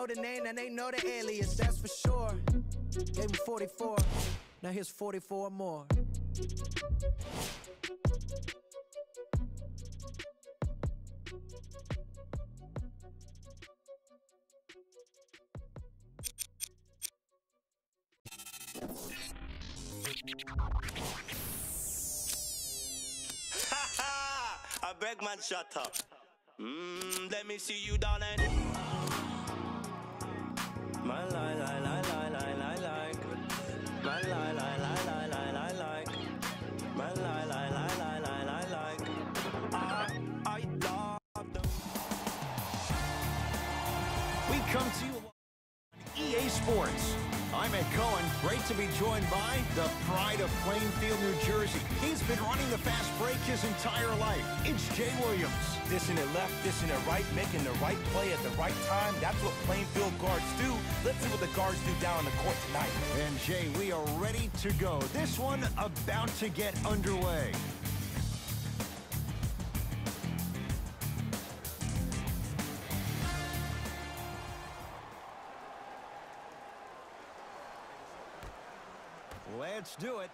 know the name and they know the alias, that's for sure. Gave him 44, now here's 44 more. I beg man, shut up. Let me see you down and my lie, lie, lie, lie, lie, lie, like. My lie, lie, lie, lie, lie, lie, like. My lie, lie, lie, lie, lie, lie, like. I love them. We come to you EA Sports. I'm Ed Cohen. Great to be joined by the pride of Plainfield, New Jersey. He's been running the fast break his entire life. It's Jay Williams. Dishing it left, dishing it right, making the right play at the right time. That's what Plainfield guards do. Let's see what the guards do down on the court tonight. And Jay, we are ready to go. This one about to get underway. Let's do it.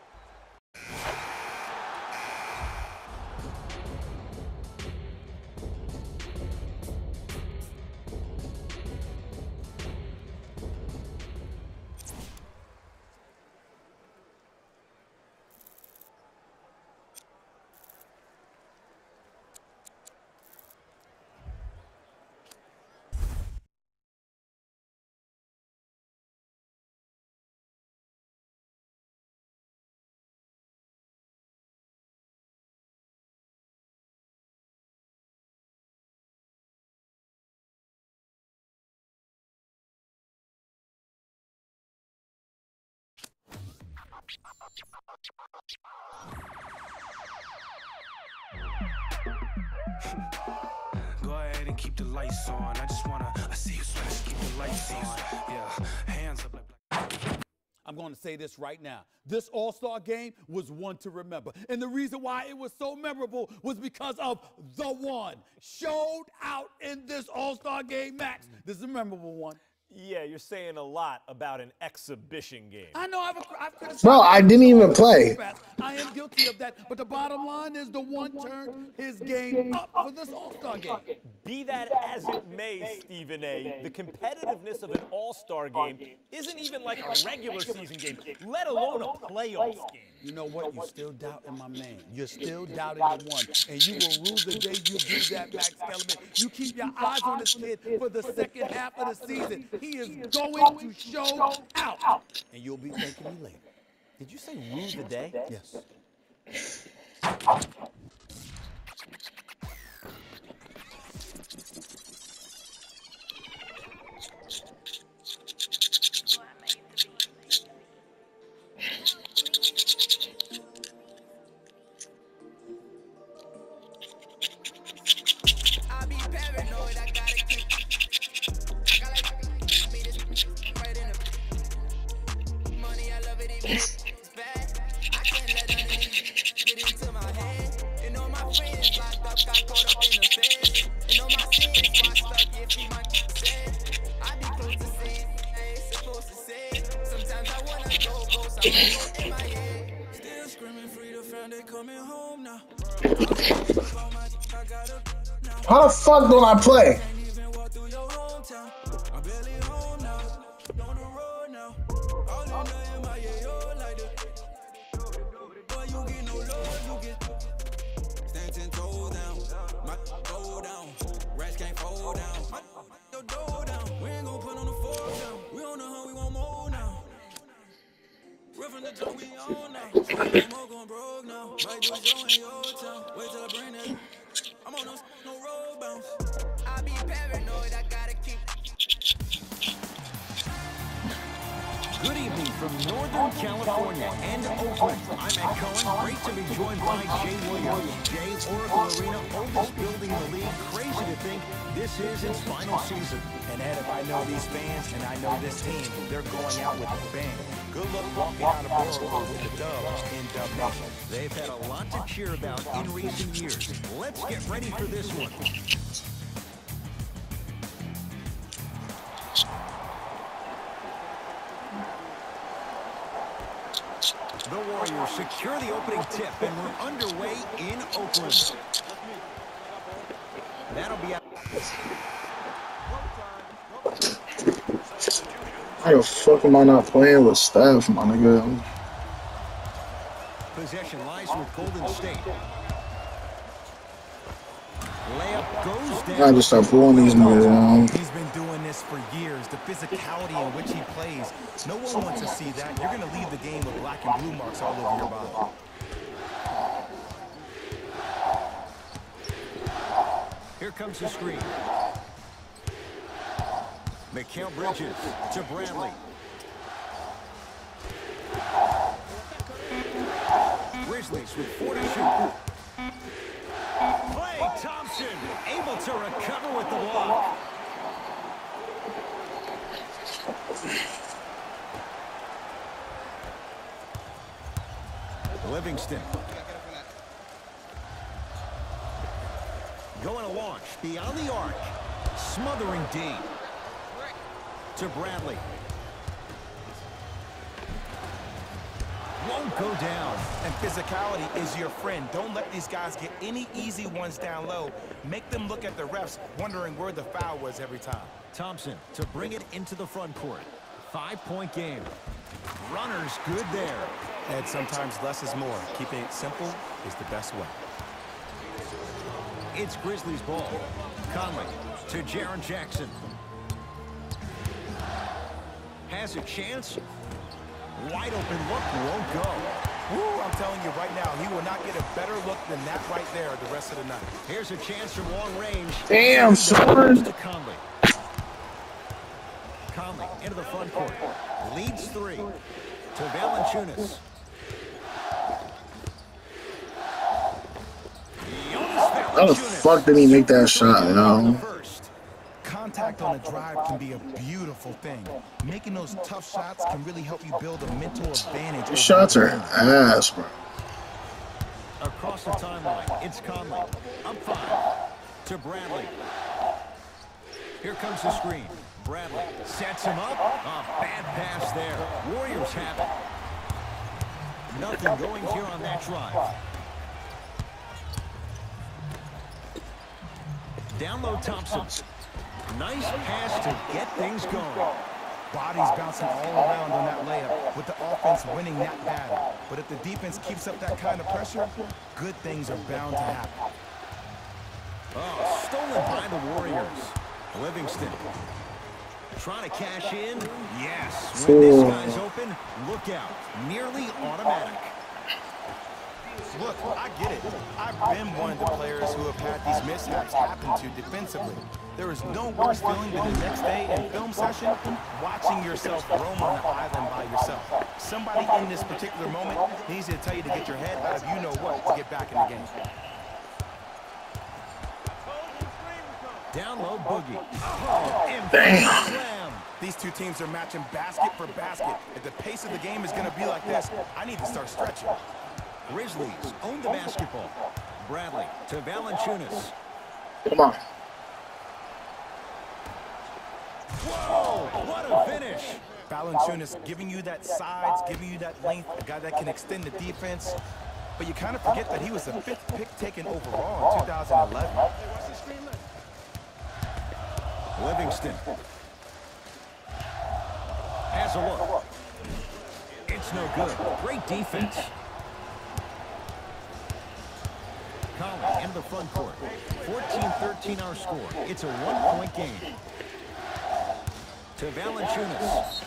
Go ahead and keep the lights on. I see you sweat. Keep the lights on. Yeah, hands up like. I'm going to say this right now. This All-Star game was one to remember. And the reason why it was so memorable was because of the one showed out in this All-Star game, Max. This is a memorable one. Yeah, you're saying a lot about an exhibition game. I know I've criticized. Bro, I didn't even play. I am guilty of that. But the bottom line is the one turned his game up for this All-Star game. Be that as it may, Stephen A., the competitiveness of an All-Star game isn't even like a regular season game, let alone a playoffs game. You know what? You're still doubting my man. You're still doubting the one. And you will rue the day you do that, Max Kellerman. You keep your eyes on this kid for the second half of the season. He is going to show out. And you'll be thanking me later. Did you say rue the day? Yes. How the fuck don't I play? Good evening from Northern California and Oakland. I'm Ed Cohen. Great to be joined by Jay Williams. Jay, Oracle Arena, oldest building in the league. Crazy to think this is its final season. And Ed, if I know these fans and I know this team, they're going out with a bang. Good luck walking out of Oracle with the dub in Dub Nation. They've had a lot to cheer about in recent years. Let's get ready for this one. The Warriors secure the opening tip, and we're underway in Oakland. That'll be out. How the fuck am I not playing with Steph, my nigga? Possession lies with Golden State. Layup goes down. I just start pulling these niggas down. He's been doing this for years. The physicality in which he plays. No one wants to see that. You're going to leave the game with black and blue marks all over your body. Here comes the screen. Mikal Bridges to Bradley. Grizzlies with 4 to shoot. Klay Thompson able to recover with the block. Livingston. Going to launch beyond the arc. Smothering D. To Bradley. Won't go down. And physicality is your friend. Don't let these guys get any easy ones down low. Make them look at the refs, wondering where the foul was every time. Thompson to bring it into the front court. 5-point game. Runner's good there. And sometimes less is more. Keeping it simple is the best way. It's Grizzlies ball. Conley to Jaren Jackson. Has a chance. Wide open look, won't go. Woo, I'm telling you right now, he will not get a better look than that right there the rest of the night. Here's a chance from long range. Damn, son. To Conley. Conley into the front court. Leads 3. To Valanciunas. How the fuck did he make that shot, yo? Contact on a drive can be a beautiful thing. Making those tough shots can really help you build a mental advantage. These shots are ass, bro. Across the timeline, it's Conley. Up 5 to Bradley. Here comes the screen. Bradley sets him up. A bad pass there. Warriors have it. Nothing going here on that drive. Down low, Thompson. Nice pass to get things going. Bodies bouncing all around on that layup with the offense winning that battle. But if the defense keeps up that kind of pressure, good things are bound to happen. Oh, stolen by the Warriors. Livingston. Trying to cash in. Yes. When this guy's open, look out. Nearly automatic. Look, I get it. I've been one of the players who have had these mishaps happen to defensively. There is no worse feeling than the next day in film session watching yourself roam on the island by yourself. Somebody in this particular moment needs to tell you to get your head out of you-know-what to get back in the game. Down low, Boogie. Oh, damn. Slam. These two teams are matching basket for basket. If the pace of the game is going to be like this, I need to start stretching. Grizzlies own the basketball. Bradley to Valanciunas. Come on. Whoa, what a finish. Valanciunas giving you that size, giving you that length, a guy that can extend the defense. But you kind of forget that he was the 5th pick taken overall in 2011. Livingston. Has a look. It's no good. Great defense. Conley in the front court. 14-13 our score. It's a 1-point game. To Valanciunas.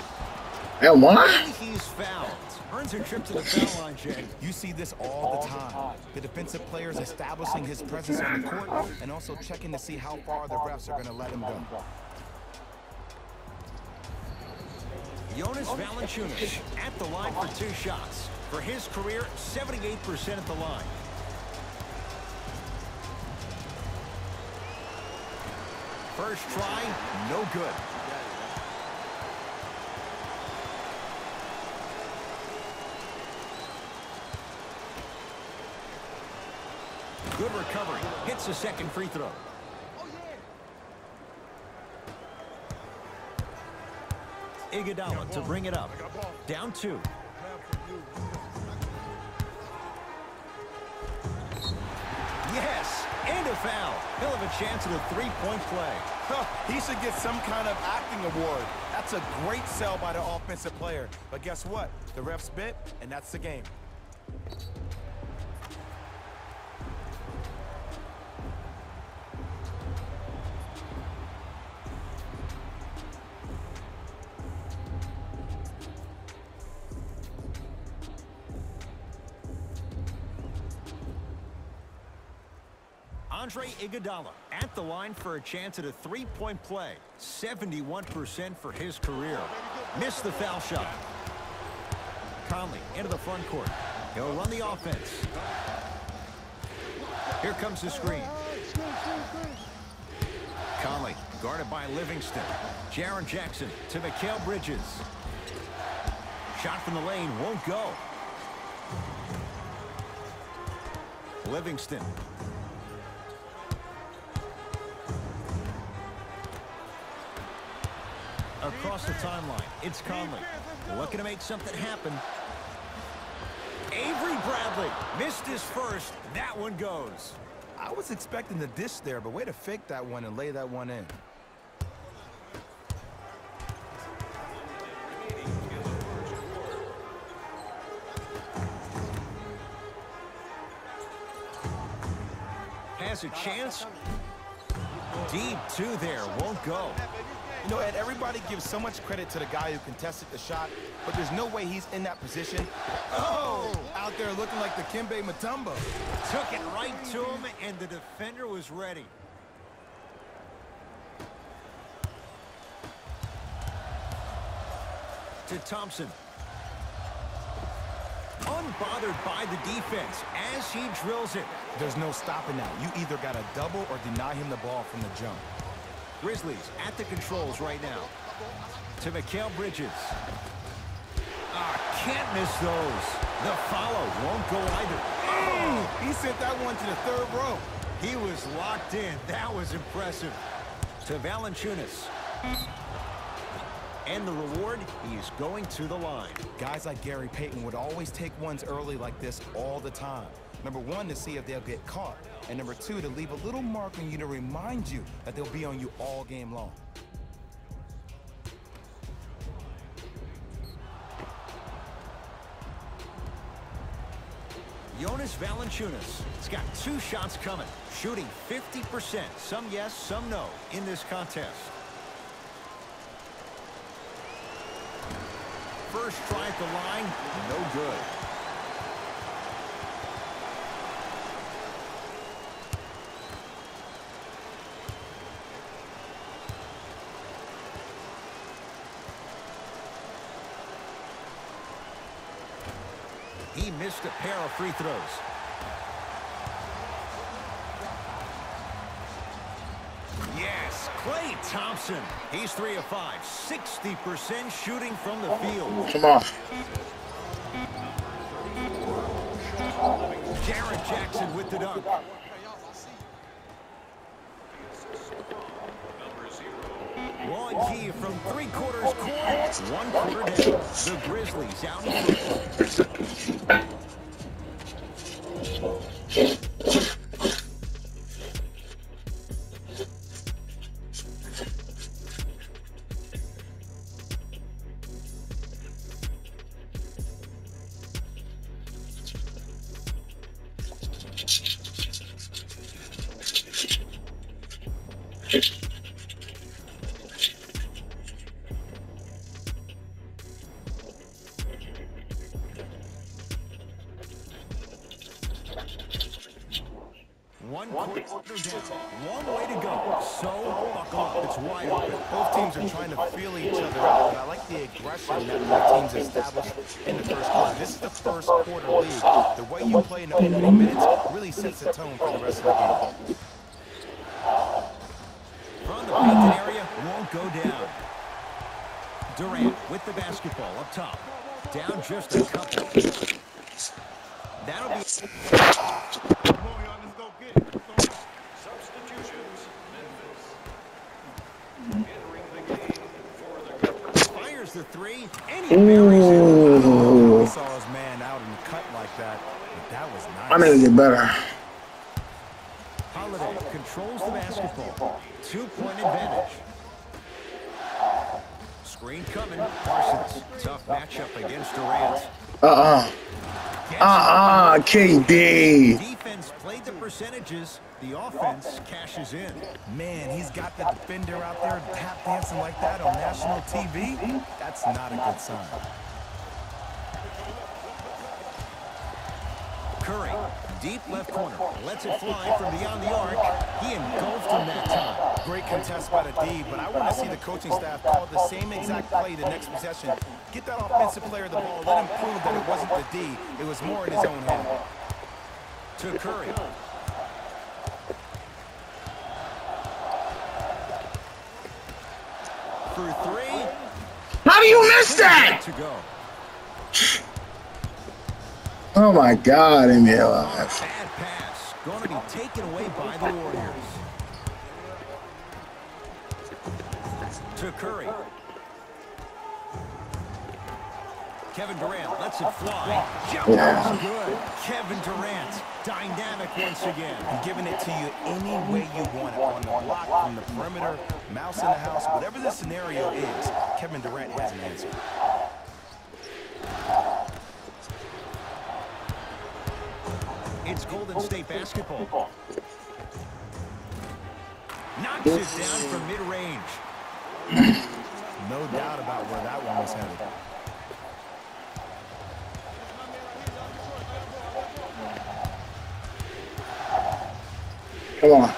And why? He's fouled. Earns a trip to the foul line, Jay. You see this all the time. The defensive players establishing his presence on the court and also checking to see how far the refs are going to let him go. Jonas Valanciunas at the line for 2 shots. For his career, 78% at the line. First try, no good. Good recovery. Hits the second free throw. Iguodala to bring it up. Down 2. Yes, and a foul. He'll have a chance at a three-point play. He should get some kind of acting award. That's a great sell by the offensive player. But guess what? The refs bit, and that's the game. Andre Iguodala at the line for a chance at a three-point play. 71% for his career. Missed the foul shot. Conley into the front court. He'll run the offense. Here comes the screen. Conley guarded by Livingston. Jaren Jackson to Mikal Bridges. Shot from the lane won't go. Livingston. Across the timeline, it's Conley. Looking to make something happen. Avery Bradley missed his first. That one goes. I was expecting the dish there, but way to fake that one and lay that one in. Has a chance. Deep two there, won't go. You know, Ed, everybody gives so much credit to the guy who contested the shot, but there's no way he's in that position. Oh, out there looking like the Kimbe Mutombo. Took it right to him, and the defender was ready. To Thompson. Unbothered by the defense as he drills it. There's no stopping that. You either got to double or deny him the ball from the jump. Grizzlies at the controls right now. To Mikal Bridges. Can't miss those. The follow won't go either. Oh, he sent that one to the third row. He was locked in. That was impressive. To Valanciunas. And the reward, he's going to the line. Guys like Gary Payton would always take ones early like this all the time. Number one, to see if they'll get caught. And number two, to leave a little mark on you to remind you that they'll be on you all game long. Jonas Valanciunas has got two shots coming, shooting 50%. Some yes, some no in this contest. First try at the line, no good. He missed a pair of free throws. Yes, Klay Thompson. He's 3 of 5, 60% shooting from the field. Come on. Jaren Jackson with the dunk. Long key from three-quarters court. 1 quarter down. The Grizzlies out in front. One quarter down. One way to go. So, buckle up. It's wide open. Both teams are trying to feel each other out, but I like the aggression that both teams established in the first quarter. This is the first quarter league. The way you play in the opening minutes really sets the tone for the rest of the game. From the painted area, won't go down. Durant with the basketball up top. Down just a couple. That'll be... Fires the three, and he buries it. He saw his man out and cut like that, but that was nice. I need to get better. Holiday controls the basketball. 2-point advantage. Screen coming. Parsons. Tough matchup against Durant. KD. Defense played the percentages. The offense cashes in. Man, he's got the defender out there tap dancing like that on national TV. That's not a good sign. Curry, deep left corner, lets it fly from beyond the arc. He engulfed him that time. Great contest by the D, but I want to see the coaching staff call the same exact play the next possession. Get that offensive player the ball. Let him prove that it wasn't the D. It was more in his own head. To Curry. For three. How do you miss that? To go. Oh my God, Emil. Bad pass. Going to be taken away by the Warriors. To Curry. Kevin Durant lets it fly. Jumper is good. Kevin Durant, dynamic once again. I'm giving it to you any way you want it. On the block, from the perimeter, mouse in the house, whatever the scenario is, Kevin Durant has an answer. It's Golden State basketball. Knocks it down from mid-range. No doubt about where that one was headed. Come on.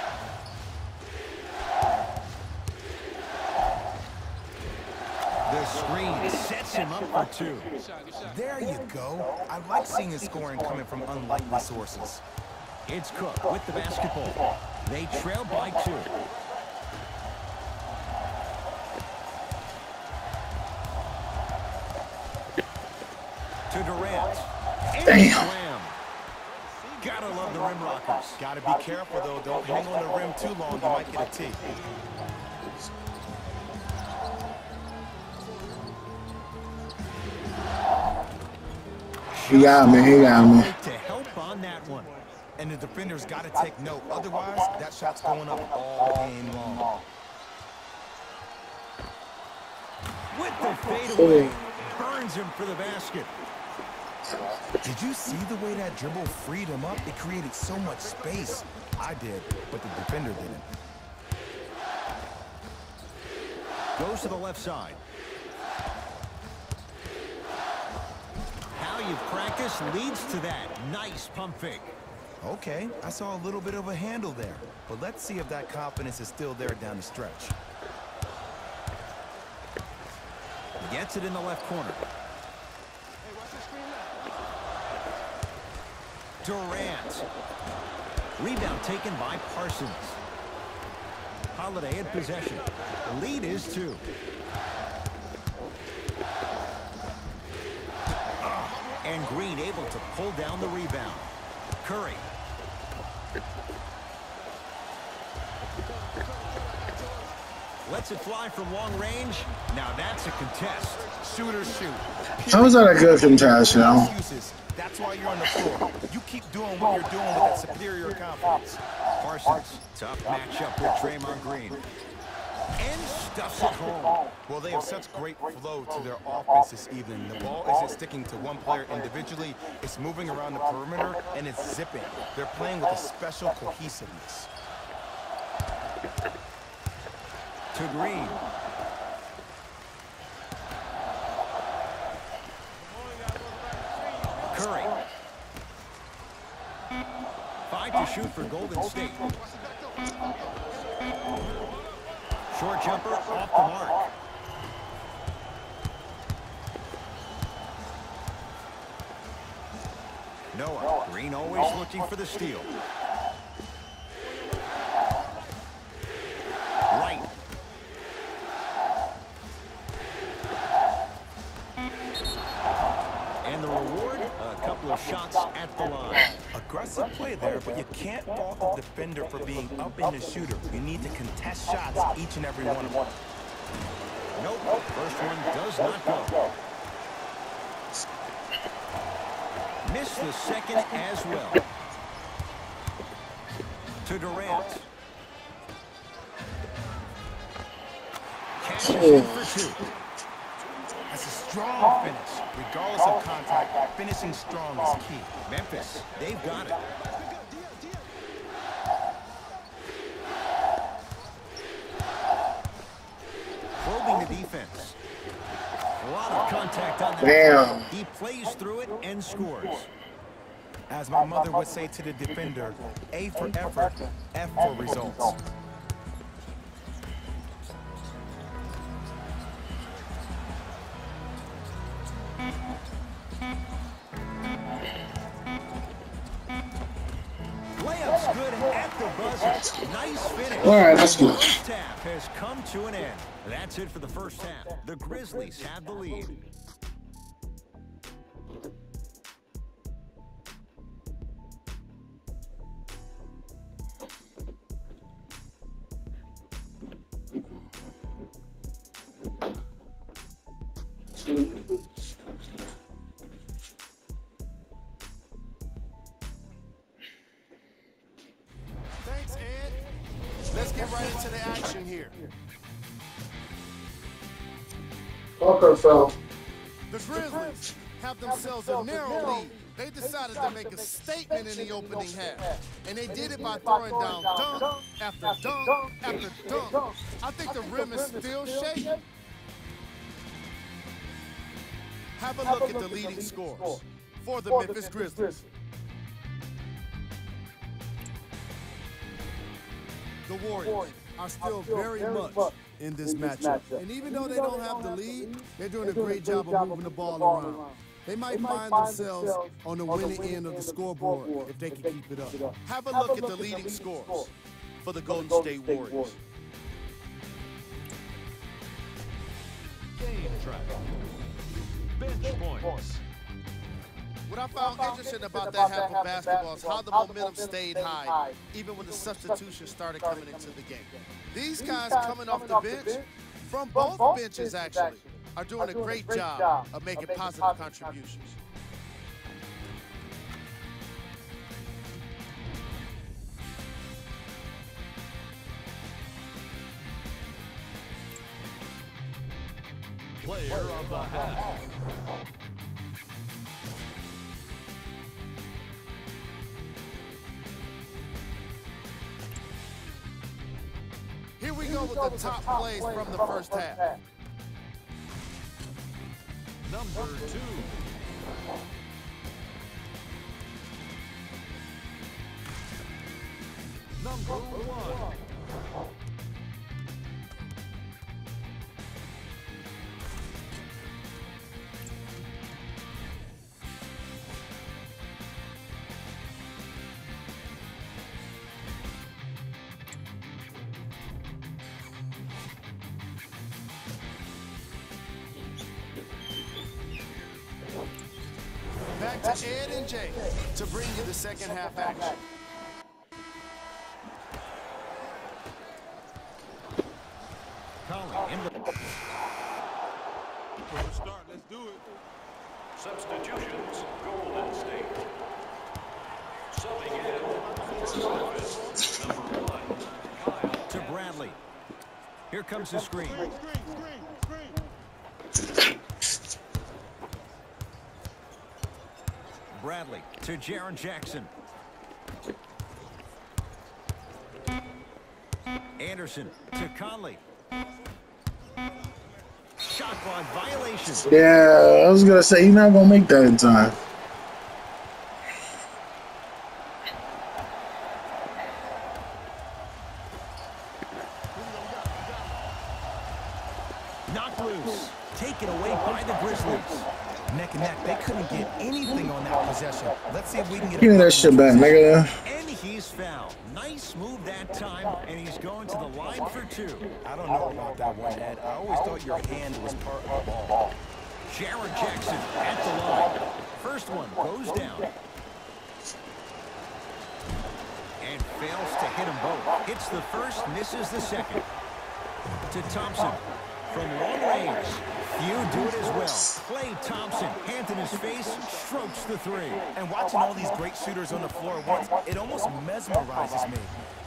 The screen sets him up for two. There you go. I like seeing his scoring coming from unlikely sources. It's Cook with the basketball. They trail by 2. To Durant. Damn. Slam. Gotta love the rim rockers. Gotta be careful, though. Don't hang on the rim too long. You might get a T. He got me. He got me. To help on that one. And the defender's got to take note. Otherwise, that shot's going up all game long. With the fadeaway. Burns him for the basket. Did you see the way that dribble freed him up? It created so much space. I did, but the defender didn't. Goes to the left side. How you've practiced leads to that. Nice pump fake. Okay, I saw a little bit of a handle there. But let's see if that confidence is still there down the stretch. Gets it in the left corner. Durant. Rebound taken by Parsons. Holiday in possession. The lead is 2. And Green able to pull down the rebound. Curry. Lets it fly from long range. Now that's a contest. Shooters shoot. How was that a good contest, you know? Excuses. That's why you're on the floor. You keep doing what you're doing with that superior confidence. Parsons, tough matchup with Draymond Green. And stuffs it home. Well, they have such great flow to their offense this evening. The ball isn't sticking to one player individually. It's moving around the perimeter, and it's zipping. They're playing with a special cohesiveness. To Green. Curry. 5 to shoot for Golden State. Short jumper off the mark. Noah. Green always looking for the steal. Right. And the reward, a couple of shots at the line. Aggressive play there, but you can't fault the defender for being up in the shooter. You need to contest shots, each and every one of them. Nope, first one does not go. Missed the second as well. to Durant. Catches Oh. in for two. That's a strong finish. Regardless of contact, finishing strong is key. Memphis, they've got it. Probing the defense. A lot of contact on that. Damn. He plays through it and scores. As my mother would say to the defender, A for effort, F for results. Layup's good at the buzzer. Nice finish. All right, let's go. The first half has come to an end. That's it for the first half. The Grizzlies have the lead. Thanks, Ed. Let's get right into the action here. Walker fell. The Grizzlies have themselves a narrow lead. They decided to make a statement in the opening half, and they did it by throwing down dunk after dunk after dunk. I think the rim is still shaking. Have a look at the leading scores for the Memphis Grizzlies. The Warriors are still very much in this matchup. And even though they don't have the lead, they're doing a great job of moving the ball around. They might find themselves on the winning end of the scoreboard if they can keep it up. Have a look at the leading scores for the Golden State Warriors. Game traffic. Bench points. What I found interesting about that half of basketball is how the momentum stayed high, even when the substitutions started coming into the game. These guys coming off the bench, from both benches actually, are doing a great job of making positive contributions. Player of the half. Here we go with the top plays from the first half. Number 2. Number 1. Back to Ed and Jay to bring you the second half action. Conley in the Let's start. Let's do it. Substitutions, Golden State. Subbing in for Memphis, number 1, Kyle. to Bradley. Here comes the screen. Bradley to Jaren Jackson. Anderson to Conley. Shot clock violation. Yeah, I was gonna say you're not gonna make that in time. Knocked loose. Taken away by the Grizzlies. Neck and neck, they couldn't get anything on that possession. Let's see if we can get Give me that shit back, nigga. And he's fouled. Nice move that time, and he's going to the line for 2. I don't know about that one, Ed. I always thought your hand was part of the ball. Jaren Jackson at the line. First one goes down. And fails to hit them both. Hits the first, misses the second. To Thompson. from long range. Few do it as well. Klay Thompson, hand in his face, strokes the three. And watching all these great shooters on the floor at once, it almost mesmerizes me.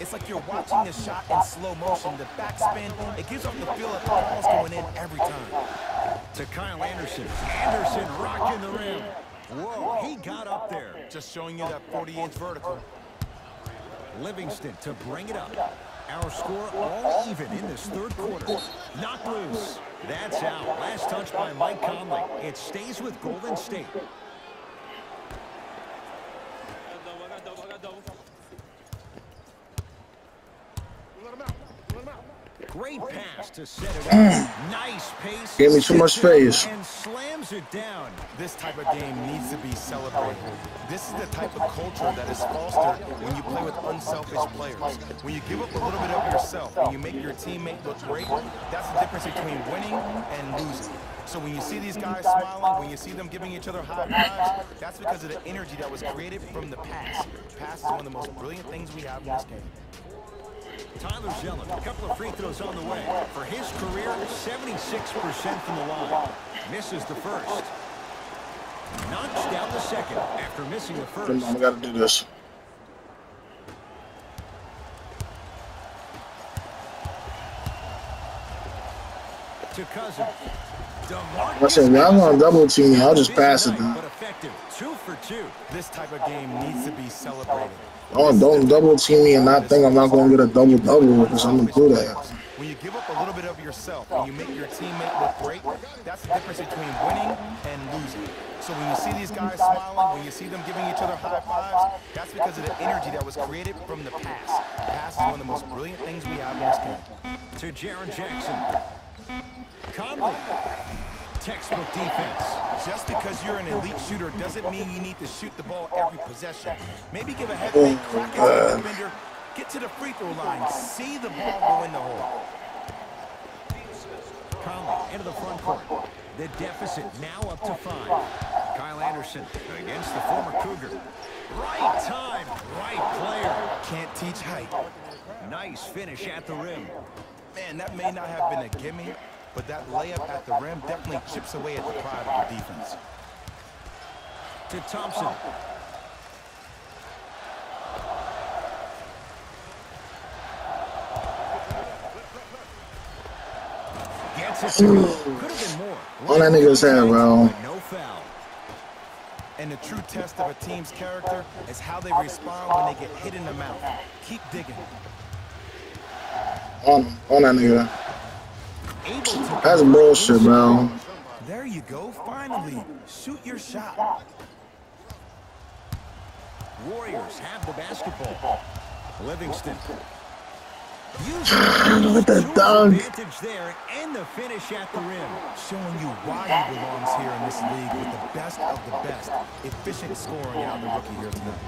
It's like you're watching a shot in slow motion. The backspin, it gives off the feel that the ball's going in every time. To Kyle Anderson. Anderson rocking the rim. Whoa, he got up there. Just showing you that 40-inch vertical. Livingston to bring it up. Our score all even in this third quarter. Knocked loose. That's out. Last touch by Mike Conley. It stays with Golden State. Great pass to set it up. Nice pace. Gave me too much space. And slams it down. This type of game needs to be celebrated. This is the type of culture that is fostered when you play with unselfish players. When you give up a little bit of yourself and you make your teammate look great, that's the difference between winning and losing. So when you see these guys smiling, when you see them giving each other high fives, that's because of the energy that was created from the pass. Pass is one of the most brilliant things we have in this game. Tyler Zeller, a couple of free throws on the way. For his career, 76% from the line. Misses the first. Knocks down the second after missing the first. Come on, we gotta do this. To Cousins. I said, y'all gonna double team me. I'll just pass it then. But effective. 2 for 2. This type of game needs to be celebrated. Oh, don't double team me and not think I'm not gonna get a double because I'm gonna do that. When you give up a little bit of yourself and you make your teammate look great, that's the difference between winning and losing. So when you see these guys smiling, when you see them giving each other high fives, that's because of the energy that was created from the pass. Pass is one of the most brilliant things we have in this game. To Jaren Jackson. Conley. Textbook defense. Just because you're an elite shooter doesn't mean you need to shoot the ball every possession. Maybe give a head fake, crack into the defender, get to the free throw line, see the ball go in the hole. Conley into the front court. The deficit now up to 5. Kyle Anderson against the former Cougar. Right time, right player. Can't teach height. Nice finish at the rim. Man, that may not have been a gimme, but that layup at the rim definitely chips away at the pride of the defense. To Thompson. Gets it through. Could have been more. All that niggas have, bro. No foul. And the true test of a team's character is how they respond when they get hit in the mouth. Keep digging. On that nigga. That's bullshit, bro. There you go. Finally, shoot your shot. Warriors have the basketball. Livingston. With the dunk. Advantage there and the finish at the rim. Showing you why he belongs here in this league with the best of the best. Efficient scoring out of the rookie here tonight.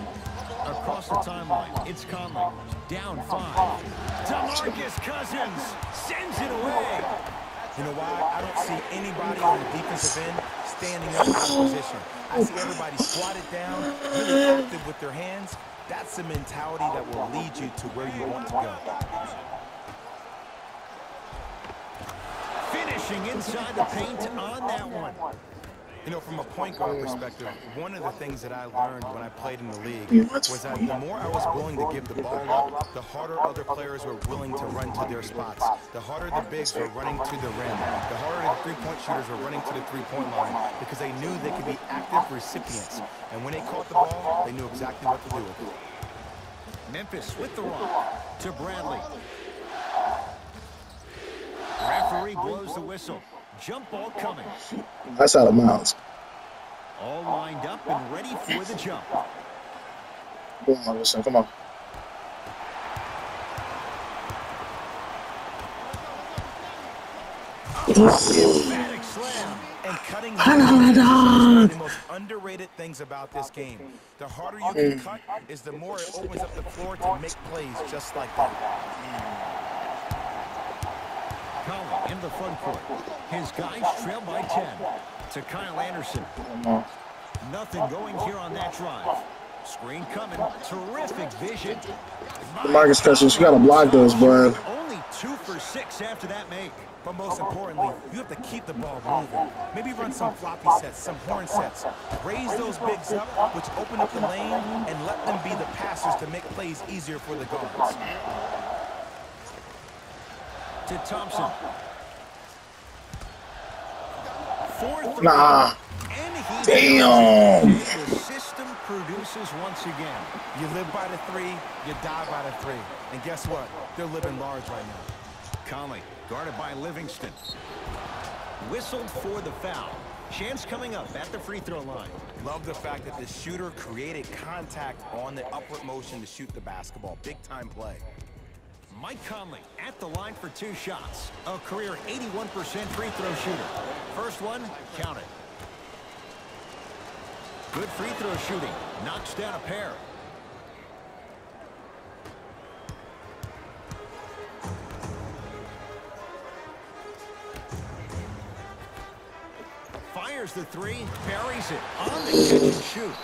Across the timeline, it's Conley. Down 5. DeMarcus Cousins sends it away. You know why? I don't see anybody on the defensive end standing up out of position. I see everybody squatted down, really active with their hands. That's the mentality that will lead you to where you want to go. Finishing inside the paint on that one. You know, from a point guard perspective, one of the things that I learned when I played in the league was that the more I was willing to give the ball up, the harder other players were willing to run to their spots. The harder the bigs were running to the rim. The harder the three-point shooters were running to the three-point line because they knew they could be active recipients. And when they caught the ball, they knew exactly what to do with it. Memphis with the rock to Bradley. Referee blows the whistle. Jump ball coming. That's out of bounds. All lined up and ready for the jump. Come on, listen, come on. Emphatic slam. And cutting is one of the most underrated things about this game. The harder you can cut is the more it opens up the floor to make plays just like that. Conley in the front court. His guys trail by 10. To Kyle Anderson. Nothing going here on that drive. Screen coming. Terrific vision. Marcus Cousins, you gotta block those, bud. Only 2 for 6 after that make. But most importantly, you have to keep the ball moving. Maybe run some floppy sets, some horn sets. Raise those bigs up, which open up the lane, and let them be the passers to make plays easier for the guards. To Thompson. 4-3. Nah. And he Damn. the system produces once again. You live by the 3, you die by the 3. And guess what? They're living large right now. Conley, guarded by Livingston. Whistled for the foul. Chance coming up at the free throw line. Love the fact that the shooter created contact on the upward motion to shoot the basketball. Big time play. Mike Conley at the line for 2 shots. A career 81% free throw shooter. First one, count it. Good free throw shooting. Knocks down a pair. Fires the 3, buries it on the catch and shoot.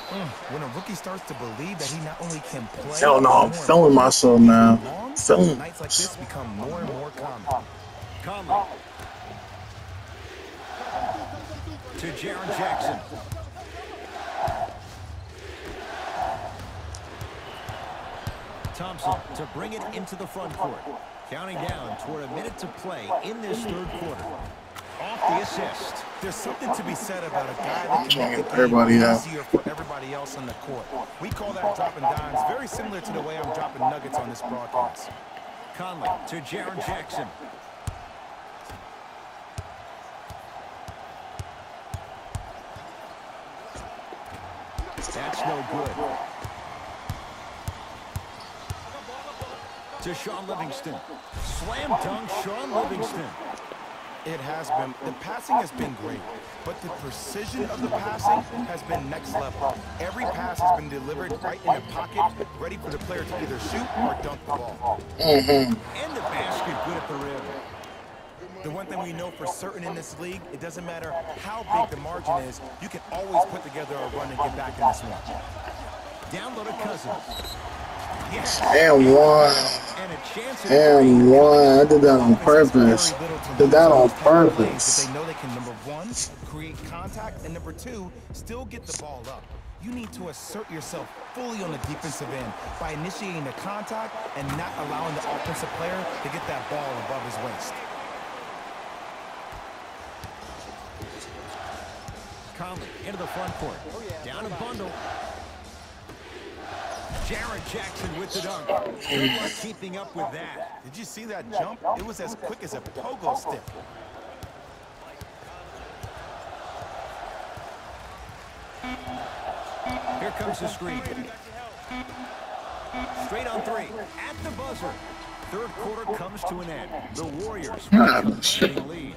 When a rookie starts to believe that he not only can play, Hell no, I'm feeling myself now. Feeling. Nights like this become more and more common. Conley. To Jaren Jackson. Thompson to bring it into the front court. Counting down toward a minute to play in this 3rd quarter. Off the assist. There's something to be said about a guy that can make the Everybody game out. easier for everybody else on the court. We call that dropping dimes, very similar to the way I'm dropping nuggets on this broadcast. Conley to Jaren Jackson. That's no good. To Sean Livingston. Slam dunk, Sean Livingston. It has been. The passing has been great, but the precision of the passing has been next level. Every pass has been delivered right in the pocket, ready for the player to either shoot or dunk the ball. And the basket good at the rim. The one thing we know for certain in this league, it doesn't matter how big the margin is, you can always put together a run and get back in this one. Down low to Cousins. Yes. And one. And a chance And one. I did that on purpose. Did that on But purpose. they know they can, number 1, create contact, and number 2, still get the ball up. You need to assert yourself fully on the defensive end by initiating the contact and not allowing the offensive player to get that ball above his waist. Conley into the front court. Down a bundle. Jaren Jackson with the dunk. Good luck keeping up with that. Did you see that jump? It was as quick as a pogo stick. Here comes the screen. Straight on 3. At the buzzer. 3rd quarter comes to an end. The Warriors taking the lead.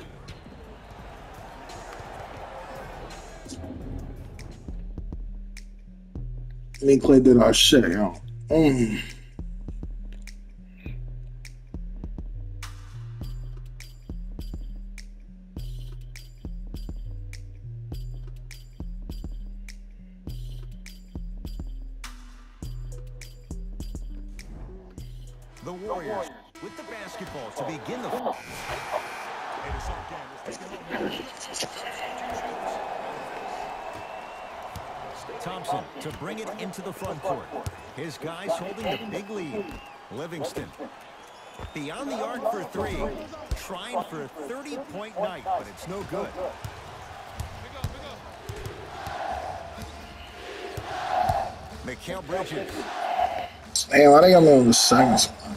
Me and Clay did our shit, yo. The Warriors with the basketball to begin the... Thompson to bring it into the front court. His guys holding a big lead. Livingston. Beyond the arc for 3. Trying for a 30-point night, but it's no good. Mikal Bridges. Damn, why they got me on the second spot?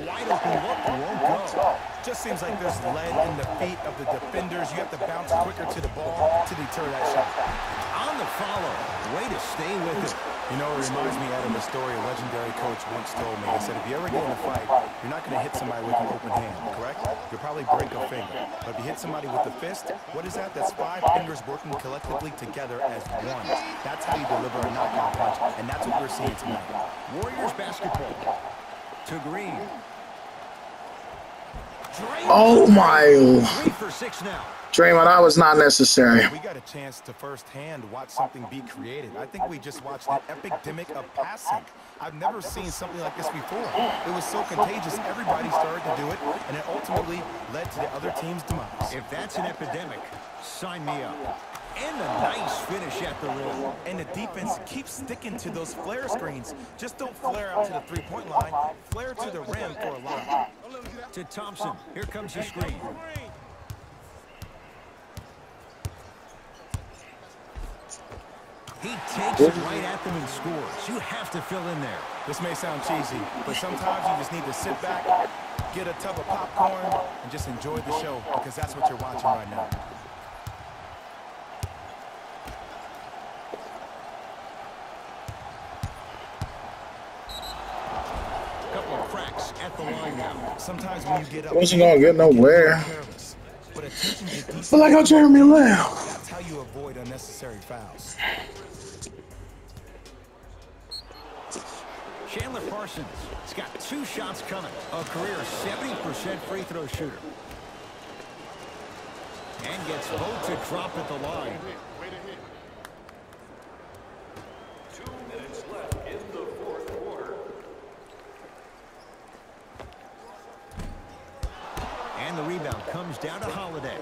Wide open look, won't go. Just seems like there's lead in the feet of the defenders. You have to bounce quicker to the ball to deter that shot. On the follow. Way to stay with it. You know, it reminds me, Adam, a story a legendary coach once told me. He said, if you ever get in a fight, you're not going to hit somebody with an open hand, correct? You'll probably break a finger. But if you hit somebody with a fist, what is that? That's 5 fingers working collectively together as one. That's how you deliver a knockout punch, and that's what we're seeing tonight. Warriors basketball. To Green. Oh my. 3 for 6 now. Draymond, that was not necessary. We got a chance to firsthand watch something be created. I think we just watched an epidemic of passing. I've never seen something like this before. It was so contagious, everybody started to do it, and it ultimately led to the other team's demise. If that's an epidemic, sign me up. And a nice finish at the rim. And the defense keeps sticking to those flare screens. Just don't flare out to the three-point line. Flare to the rim for a lob. To Thompson. Here comes the screen. He takes it right at them and scores. You have to fill in there. This may sound cheesy, but sometimes you just need to sit back, get a tub of popcorn, and just enjoy the show, because that's what you're watching right now. Couple of cracks at the line now. Sometimes when you get up, Wasn't gonna get nowhere. but attention to detail. Feel like I'm Jeremy Lamb. That's how you avoid unnecessary fouls. Chandler Parsons has got 2 shots coming. A career 70% free throw shooter. And gets both to drop at the line. 2 minutes left in the fourth quarter. And the rebound comes down to Holiday.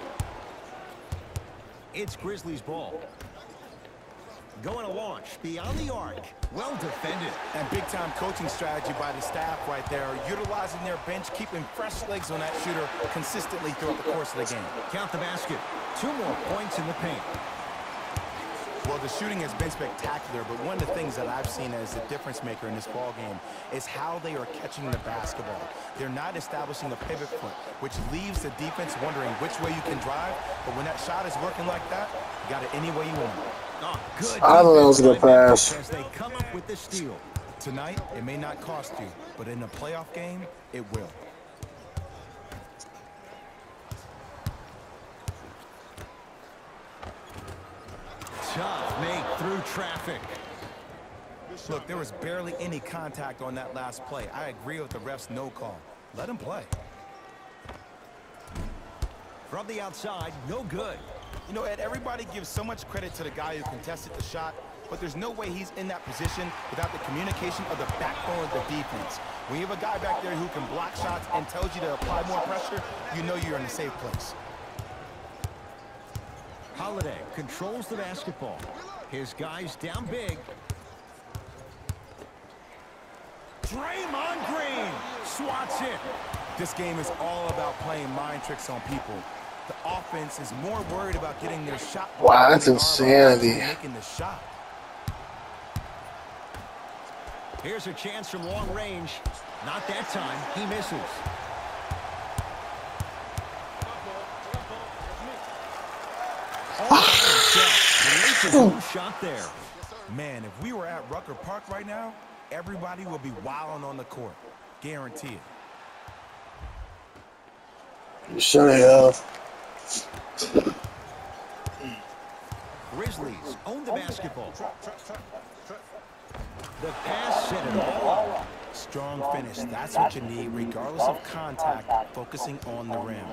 It's Grizzlies ball. Going to launch beyond the arc. Well defended. And big-time coaching strategy by the staff right there, utilizing their bench, keeping fresh legs on that shooter consistently throughout the course of the game. Count the basket. 2 more points in the paint. Well, the shooting has been spectacular, but one of the things that I've seen as the difference maker in this ball game is how they are catching the basketball. They're not establishing a pivot foot, which leaves the defense wondering which way you can drive, but when that shot is working like that, you got it any way you want. Oh, good. I thought that was a good pass. As they come up with the steal. Tonight, it may not cost you, but in a playoff game, it will. Tough make through traffic. Look, there was barely any contact on that last play. I agree with the ref's no call. Let him play. From the outside, no good. You know, Ed, everybody gives so much credit to the guy who contested the shot, but there's no way he's in that position without the communication of the backbone of the defense. When you have a guy back there who can block shots and tells you to apply more pressure, you know you're in a safe place. Holiday controls the basketball. His guys down big. Draymond Green swats it. This game is all about playing mind tricks on people. The offense is more worried about getting their shot. Wow, that's insanity. Making the shot. Here's a chance from long range. Not that time. He misses. Shot there. Man, if we were at Rucker Park right now, everybody will be wilding on the court. Guarantee it. You should have. Grizzlies own the basketball. The pass set it all up. Strong finish. That's what you need, regardless of contact, focusing on the rim.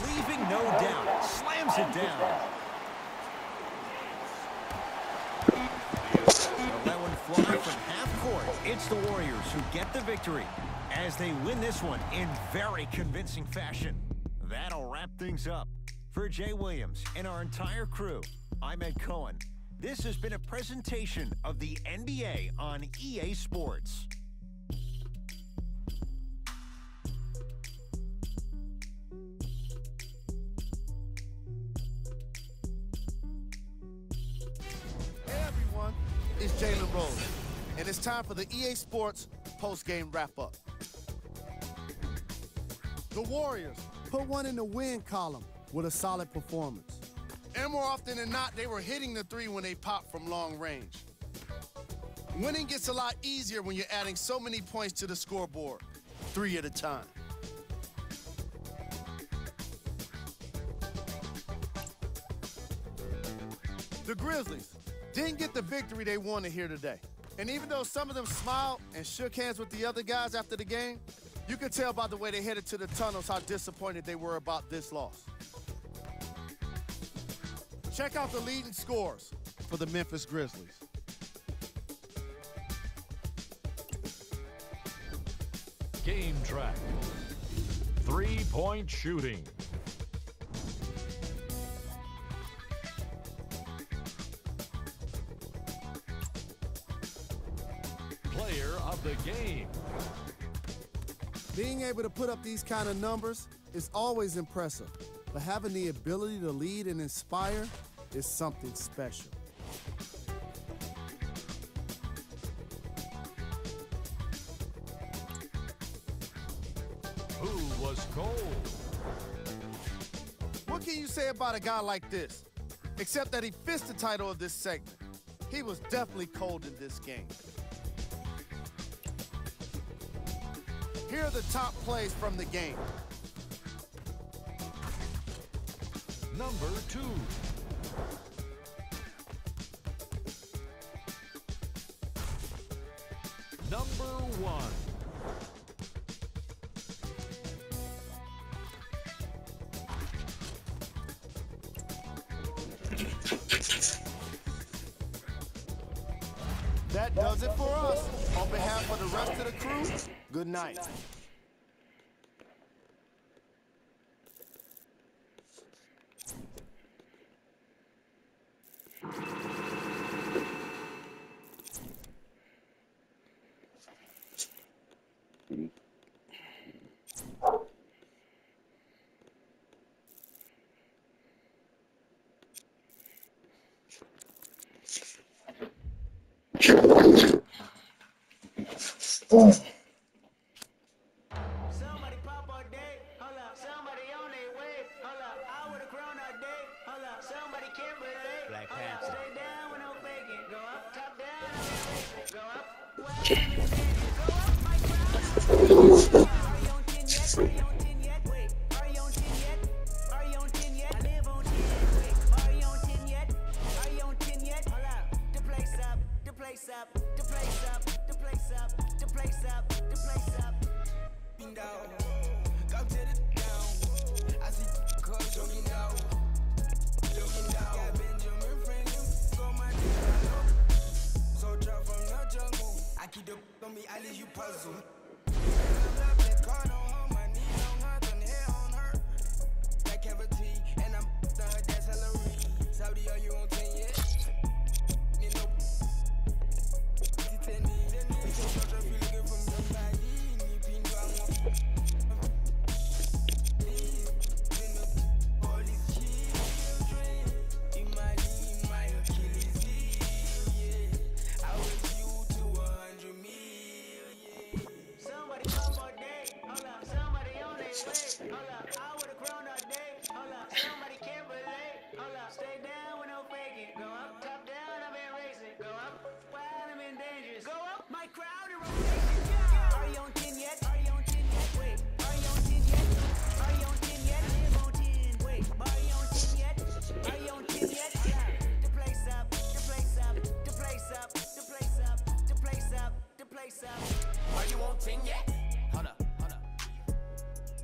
Leaving no doubt. Slams it down. Let one fly from half court. It's the Warriors who get the victory as they win this one in very convincing fashion. That'll wrap things up. For Jay Williams and our entire crew, I'm Ed Cohen. This has been a presentation of the NBA on EA Sports. Hey everyone, it's Jalen Rose, and it's time for the EA Sports post-game wrap-up. The Warriors put one in the win column with a solid performance. And more often than not, they were hitting the three when they popped from long range. Winning gets a lot easier when you're adding so many points to the scoreboard, 3 at a time. The Grizzlies didn't get the victory they wanted here today. And even though some of them smiled and shook hands with the other guys after the game, you could tell by the way they headed to the tunnels how disappointed they were about this loss. Check out the leading scores for the Memphis Grizzlies. Game track. 3-point shooting. Player of the game. Being able to put up these kind of numbers is always impressive, but having the ability to lead and inspire is something special. Who was cold? What can you say about a guy like this? Except that he fits the title of this segment. He was definitely cold in this game. Here are the top plays from the game. Number 2. Number 1. That does it for us. On behalf of the rest of the crew, good night. Somebody pop all day, hold up. Somebody on their way, hold up. I would've grown all day, hold up. Somebody can't relate, Black hold up. Panther. Stay down with no faking. Go up, top down, go up. Well, go up, my crowd. Are you on 10 yet? Are you on 10 yet? Wait, are you on 10 yet? Are you on 10 yet? I live on 10. Wait, are you on 10 yet? Are you on 10 yet? Hold up. The place up, the place up, the place up, the place up, the place up, the place up. Down, go to the down. I see cause joking down, joking down. Got Benjamin Franklin, go my so drop from the jungle. I keep the on me, I leave you puzzle. That card on her, my knee on her, turn the hair on her. That cavity, and I'm done, that's Hillary. Saudi, are you on 10 yet? You know,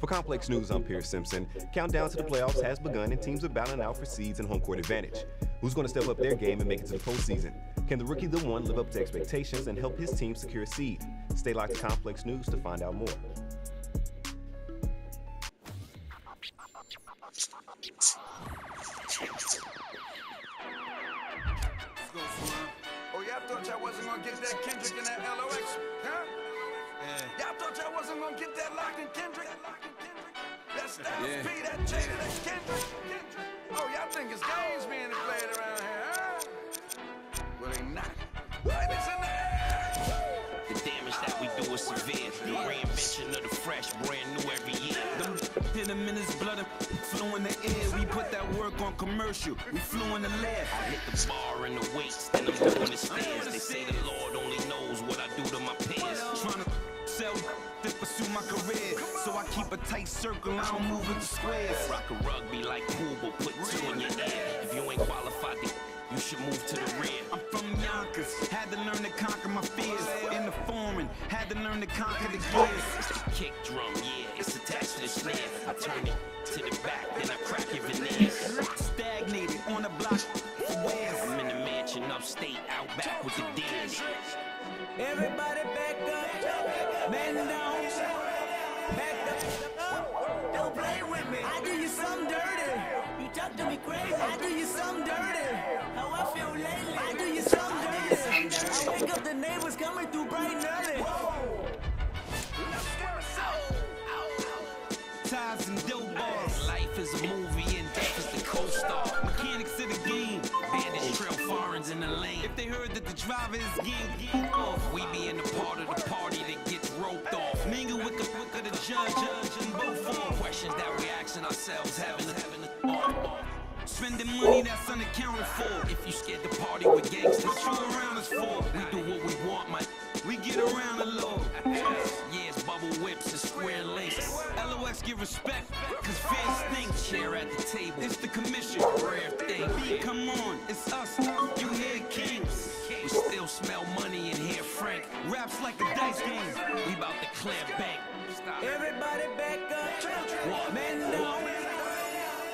For Complex News, I'm Pierce Simpson. Countdown to the playoffs has begun and teams are battling out for seeds and home court advantage. Who's going to step up their game and make it to the postseason? Can the rookie, the one, live up to expectations and help his team secure a seed? Stay locked to Complex News to find out more. Oh, y'all thought y'all wasn't gonna get that Kendrick and that LOX, huh? Yeah. Y'all thought y'all wasn't gonna get that Lock and Kendrick? That Styles P, that Jada, that Kendrick. Oh, y'all think it's games being played around here, huh? Well, they not. Right, it's in there. The damage that we do is severe. The reinvention of the fresh, brand new every year. Them hit them in his blood and flew in the air. We put that work on commercial. We flew in the lab. I hit the bar and the weights, then I'm doing the stairs. They say the Lord only knows what I do to my peers. Trying to sell to pursue my career. So I keep a tight circle, I don't move in the squares. Rock a rugby like pool, but put two in your ear. If you ain't qualified, you should move to the rear. I'm from Yonkers, had to learn to conquer my fears. In the foreign, had to learn to conquer the gears. It's the kick drum, yeah, it's attached to the snare. I turn it to the back, then I crack your veneers. Stagnated on the block for years. I'm in the mansion upstate, out back with the deers. Everybody back up, man down, back up. Don't play with me. I do you something dirty. You talk to me crazy. I do you something dirty. How I feel lately. I do you something dirty. I wake up the neighbors coming through bright and early. Ties and dope bars. Life is a movie and death is the co-star. Mechanics of the game. Bandits trail foreigns in the lane. If they heard that the driver is getting off, We be in the part of the party that gets roped off. mingle with the judge and both for Questions that we asking ourselves, having a spending money that's unaccounted for. If you scared to party with gangsters, What you around us for? we do what we want, man. We get around a little. Yeah, it's bubble whips and square links. LOX give respect, cause fear stinks. Share at the table, It's the commission. rare thing. B, come on, it's us. You hear kings. We still smell money in here, Frank. Raps like a dice game. We about to clear bank. Everybody back up, man down,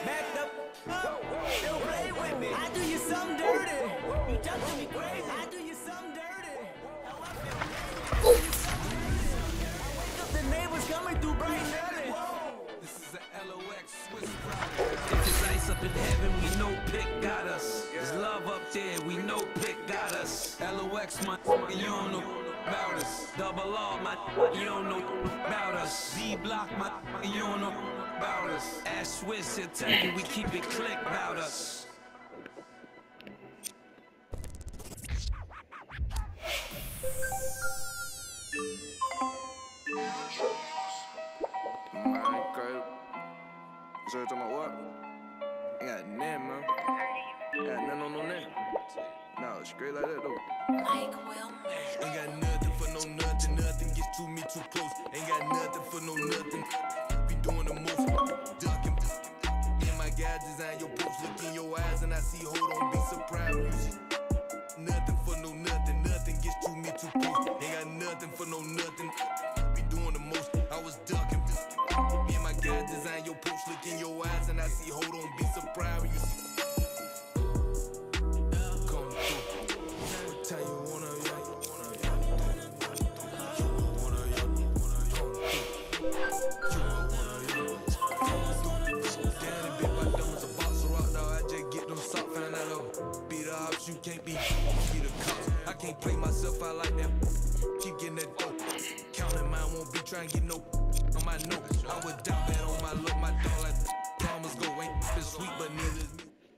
back up. Don't play with me. I do you something dirty. You talk to me crazy. I do you something dirty. How I feel lately. I wake up the neighbors coming through bright and early. This is a LOX Swiss ride. If it's ice up in heaven, we know Pick got us. There's love up there, we know Pick got us. LOX, my you don't know about us. Double R, my you don't know about us. Z Block, my you don't know about us. Ash Swiss, he'll tell you we keep it click about us. Alright, great. So you talking about what? Ain't got nothing, man. Ain't got nothing on no net. No, it's straight like that, though. Mike Wilmer. Ain't got nothing for no nothing. Nothing gets to me too close. Ain't got nothing for no nothing. Be doing the most. Ducking. In my guide, design your post. Look in your eyes and I see, hold on, be surprised. You see. Nothing for no nothing. Nothing gets to me too close. Ain't got nothing for no nothing. Be doing the most. I was ducking. Me and my guy design your post. Look in your eyes and I see, hold on, be surprised. You see. Come through. Tell you wanna, you can't be the cops. I can't play myself out like that. Keep getting that dope. Counting mine won't be trying to get no on my note. I would doubt that on my look. My dog like promise go ain't been sweet, but neither is me.